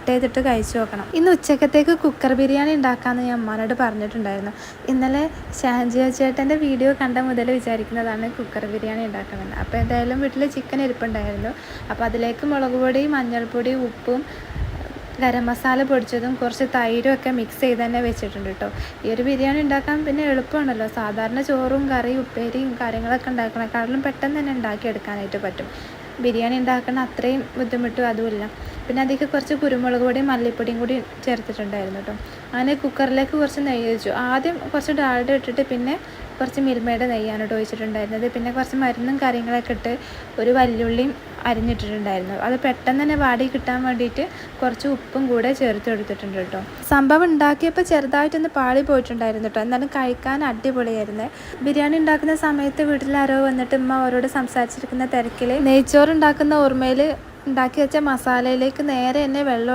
Cut ചെയ്തിട്ട് കഴിച്ചു നോക്കണം. ഇന്ന് ഉച്ചക്കത്തേക്ക് കുക്കർ ബിരിയാണി ഉണ്ടാക്കാമെന്ന് ഞാൻ അമ്മാനോട് പറഞ്ഞിട്ടുണ്ടായിരുന്നു. ഇന്നലെ ഷാൻജിയോ ചേട്ടൻ്റെ വീഡിയോ കണ്ട മുതൽ വിചാരിക്കുന്നതാണ് കുക്കർ ബിരിയാണി ഉണ്ടാക്കണമെന്ന്. അപ്പോൾ എന്തായാലും വീട്ടിൽ ചിക്കൻ ഇരിപ്പുണ്ടായിരുന്നു. അപ്പോൾ അതിലേക്ക് മുളക് പൊടി, മഞ്ഞൾപ്പൊടി, ഉപ്പും ഗരം മസാല പൊടിച്ചതും കുറച്ച് തൈരും ഒക്കെ മിക്സ് ചെയ്ത് തന്നെ വെച്ചിട്ടുണ്ട് കേട്ടോ. ഈ ഒരു ബിരിയാണി ഉണ്ടാക്കാൻ പിന്നെ എളുപ്പമാണല്ലോ. സാധാരണ ചോറും കറിയും ഉപ്പേരിയും കാര്യങ്ങളൊക്കെ ഉണ്ടാക്കണേക്കാളും പെട്ടെന്ന് തന്നെ ഉണ്ടാക്കിയെടുക്കാനായിട്ട് പറ്റും. ബിരിയാണി ഉണ്ടാക്കുന്ന അത്രയും ബുദ്ധിമുട്ടും അതുമില്ല. പിന്നെ അതിലേക്ക് കുറച്ച് കുരുമുളക് പൊടിയും മല്ലിപ്പൊടിയും കൂടി ചേർത്തിട്ടുണ്ടായിരുന്നു കേട്ടോ. അങ്ങനെ കുക്കറിലേക്ക് കുറച്ച് നെയ്യ് ഒഴിച്ചു. ആദ്യം കുറച്ച് ഡാൽഡ ഇട്ടിട്ട് പിന്നെ കുറച്ച് മിൽമയുടെ നെയ്യാണ് കേട്ടോ ഒഴിച്ചിട്ടുണ്ടായിരുന്നത്. പിന്നെ കുറച്ച് മരുന്നും കാര്യങ്ങളൊക്കെ ഇട്ട് ഒരു വല്യുള്ളിയും അരിഞ്ഞിട്ടിട്ടുണ്ടായിരുന്നു. അത് പെട്ടെന്ന് തന്നെ വാടി കിട്ടാൻ വേണ്ടിയിട്ട് കുറച്ച് ഉപ്പും കൂടെ ചേർത്ത് കൊടുത്തിട്ടുണ്ട് കേട്ടോ. സംഭവം ഉണ്ടാക്കിയപ്പോൾ ചെറുതായിട്ടൊന്ന് പാളി പോയിട്ടുണ്ടായിരുന്നു കേട്ടോ. എന്നാലും കഴിക്കാൻ അടിപൊളിയായിരുന്നു. ബിരിയാണി ഉണ്ടാക്കുന്ന സമയത്ത് വീട്ടിലാരോ വന്നിട്ട് ഉമ്മ അവരോട് സംസാരിച്ചിരിക്കുന്ന തിരക്കിൽ നെയ്ച്ചോറ് ഉണ്ടാക്കുന്ന ഓർമ്മയിൽ ഉണ്ടാക്കി വെച്ച മസാലയിലേക്ക് നേരെ തന്നെ വെള്ളം